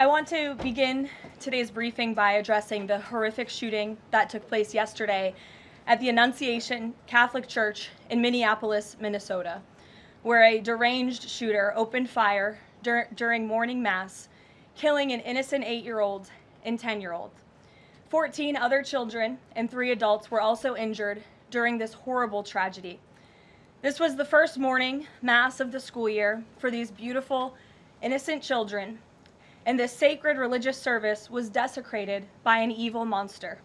I want to begin today's briefing by addressing the horrific shooting that took place yesterday at the Annunciation Catholic Church in Minneapolis, Minnesota, where a deranged shooter opened fire during morning mass, killing an innocent 8-year-old and 10-year-old. 14 other children and 3 adults were also injured during this horrible tragedy. This was the first morning mass of the school year for these beautiful, innocent children, and this sacred religious service was desecrated by an evil monster.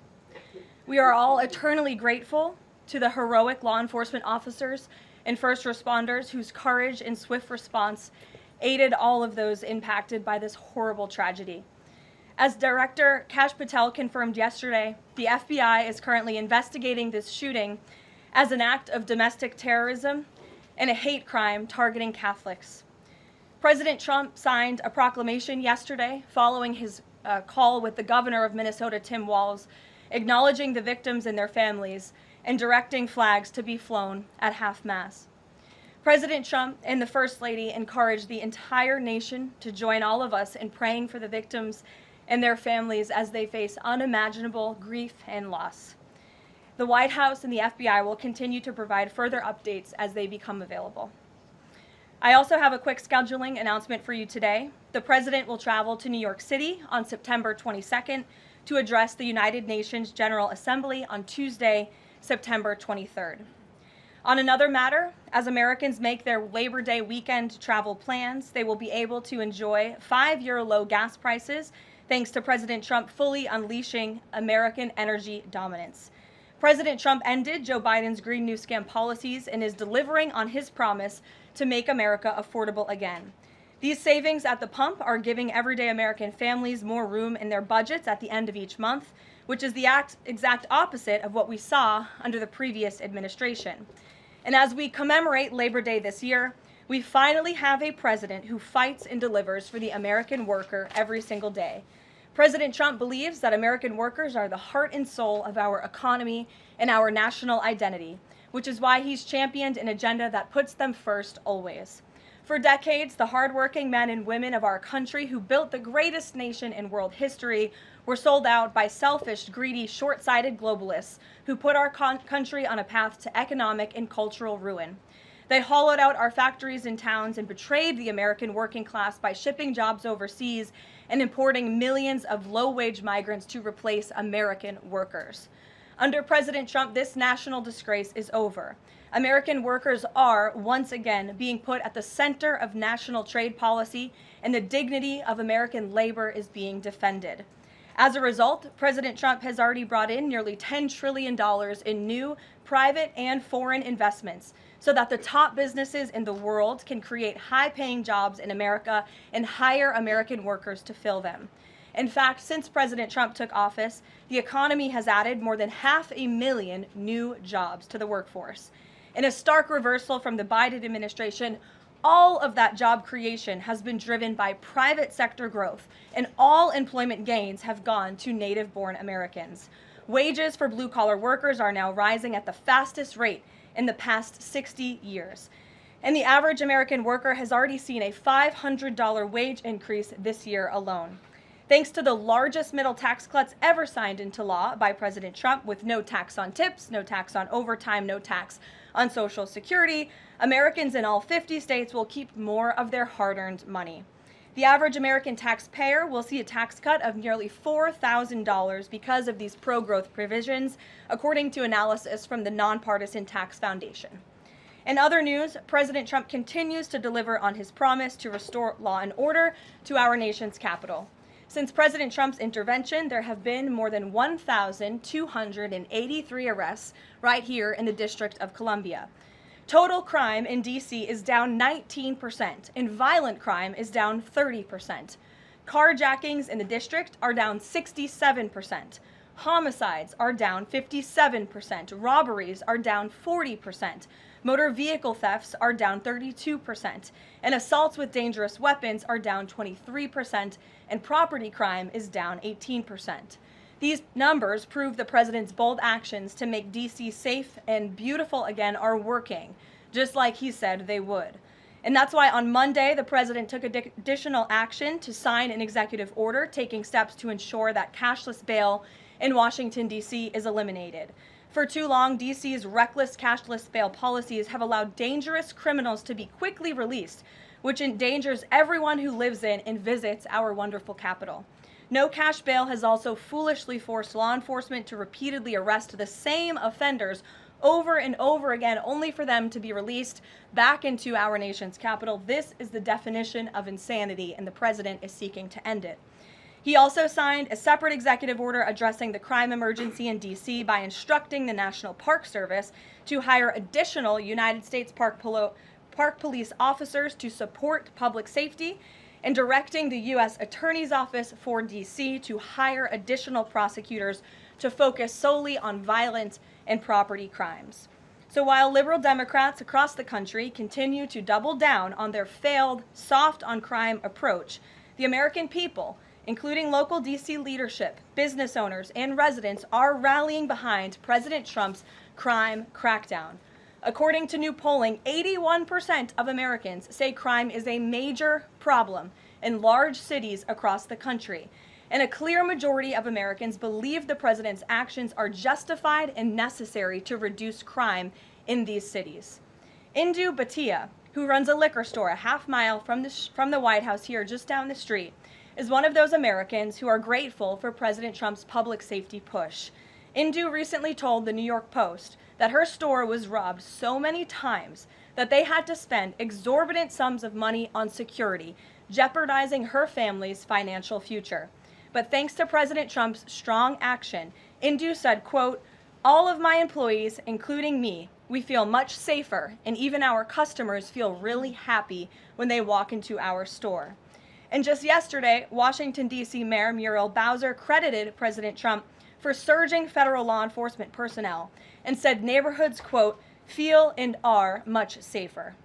We are all eternally grateful to the heroic law enforcement officers and first responders whose courage and swift response aided all of those impacted by this horrible tragedy. As Director Kash Patel confirmed yesterday, the FBI is currently investigating this shooting as an act of domestic terrorism and a hate crime targeting Catholics. President Trump signed a proclamation yesterday following his call with the governor of Minnesota, Tim Walz, acknowledging the victims and their families and directing flags to be flown at half-mast. President Trump and the First Lady encouraged the entire nation to join all of us in praying for the victims and their families as they face unimaginable grief and loss. The White House and the FBI will continue to provide further updates as they become available. I also have a quick scheduling announcement for you today. The President will travel to New York City on September 22nd to address the United Nations General Assembly on Tuesday, September 23rd. On another matter, as Americans make their Labor Day weekend travel plans, they will be able to enjoy 5-year low gas prices thanks to President Trump fully unleashing American energy dominance. President Trump ended Joe Biden's Green New Scam policies and is delivering on his promise to make America affordable again. These savings at the pump are giving everyday American families more room in their budgets at the end of each month, which is the exact opposite of what we saw under the previous administration. And as we commemorate Labor Day this year, we finally have a president who fights and delivers for the American worker every single day. President Trump believes that American workers are the heart and soul of our economy and our national identity, which is why he's championed an agenda that puts them first always. For decades, the hardworking men and women of our country who built the greatest nation in world history were sold out by selfish, greedy, short-sighted globalists who put our country on a path to economic and cultural ruin. They hollowed out our factories and towns and betrayed the American working class by shipping jobs overseas and importing millions of low-wage migrants to replace American workers. Under President Trump, this national disgrace is over. American workers are, once again, being put at the center of national trade policy, and the dignity of American labor is being defended. As a result, President Trump has already brought in nearly $10 trillion in new private and foreign investments so that the top businesses in the world can create high-paying jobs in America and hire American workers to fill them. In fact, since President Trump took office, the economy has added more than 500,000 new jobs to the workforce. In a stark reversal from the Biden administration, all of that job creation has been driven by private sector growth, and all employment gains have gone to native-born Americans. Wages for blue-collar workers are now rising at the fastest rate in the past 60 years. And the average American worker has already seen a $500 wage increase this year alone. Thanks to the largest middle tax cuts ever signed into law by President Trump, with no tax on tips, no tax on overtime, no tax on Social Security, Americans in all 50 states will keep more of their hard-earned money. The average American taxpayer will see a tax cut of nearly $4,000 because of these pro-growth provisions, according to analysis from the Nonpartisan Tax Foundation. In other news, President Trump continues to deliver on his promise to restore law and order to our nation's capital. Since President Trump's intervention, there have been more than 1,283 arrests right here in the District of Columbia. Total crime in D.C. is down 19%, and violent crime is down 30%. Carjackings in the district are down 67%. Homicides are down 57%. Robberies are down 40%. Motor vehicle thefts are down 32%. And assaults with dangerous weapons are down 23%. And property crime is down 18%. These numbers prove the president's bold actions to make D.C. safe and beautiful again are working, just like he said they would. And that's why on Monday, the president took additional action to sign an executive order taking steps to ensure that cashless bail in Washington, D.C. is eliminated. For too long, D.C.'s reckless cashless bail policies have allowed dangerous criminals to be quickly released, which endangers everyone who lives in and visits our wonderful capital. No cash bail has also foolishly forced law enforcement to repeatedly arrest the same offenders over and over again, only for them to be released back into our nation's capital. This is the definition of insanity, and the president is seeking to end it. He also signed a separate executive order addressing the crime emergency in D.C. by instructing the National Park Service to hire additional United States Park Police officers to support public safety, and directing the U.S. Attorney's Office for D.C. to hire additional prosecutors to focus solely on violent and property crimes. So while liberal Democrats across the country continue to double down on their failed soft on crime approach, the American people, including local D.C. leadership, business owners, and residents, are rallying behind President Trump's crime crackdown. According to new polling, 81% of Americans say crime is a major problem in large cities across the country. And a clear majority of Americans believe the president's actions are justified and necessary to reduce crime in these cities. Indu Bhatia, who runs a liquor store a half-mile from the White House here just down the street, is one of those Americans who are grateful for President Trump's public safety push. Indu recently told the New York Post that her store was robbed so many times that they had to spend exorbitant sums of money on security, jeopardizing her family's financial future. But thanks to President Trump's strong action, Indu said, quote, "All of my employees, including me, we feel much safer, and even our customers feel really happy when they walk into our store." And just yesterday, Washington, D.C. Mayor Muriel Bowser credited President Trump for surging federal law enforcement personnel and said neighborhoods, quote, "feel and are much safer."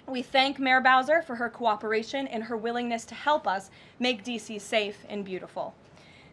We thank Mayor Bowser for her cooperation and her willingness to help us make D.C. safe and beautiful.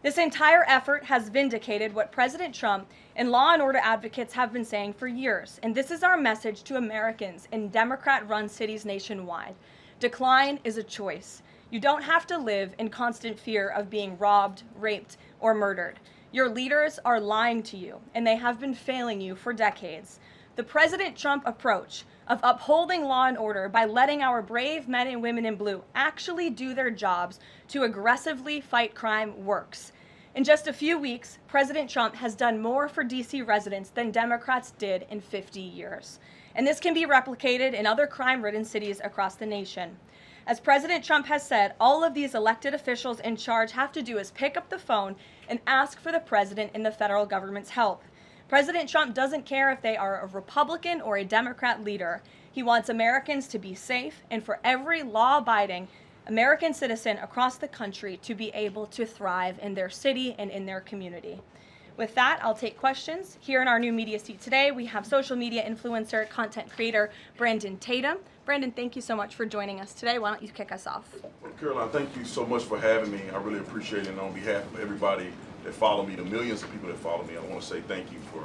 This entire effort has vindicated what President Trump and law and order advocates have been saying for years, and this is our message to Americans in Democrat-run cities nationwide. Decline is a choice. You don't have to live in constant fear of being robbed, raped, or murdered. Your leaders are lying to you, and they have been failing you for decades. The President Trump approach of upholding law and order by letting our brave men and women in blue actually do their jobs to aggressively fight crime works. In just a few weeks, President Trump has done more for D.C. residents than Democrats did in 50 years. And this can be replicated in other crime-ridden cities across the nation. As President Trump has said, all of these elected officials in charge have to do is pick up the phone and ask for the president and the federal government's help. President Trump doesn't care if they are a Republican or a Democrat leader. He wants Americans to be safe and for every law-abiding American citizen across the country to be able to thrive in their city and in their community. With that, I'll take questions. Here in our new media seat today, we have social media influencer, content creator, Brandon Tatum. Brandon, thank you so much for joining us today. Why don't you kick us off? Well, Karoline, thank you so much for having me. I really appreciate it. And on behalf of everybody that follow me, the millions of people that follow me, I want to say thank you for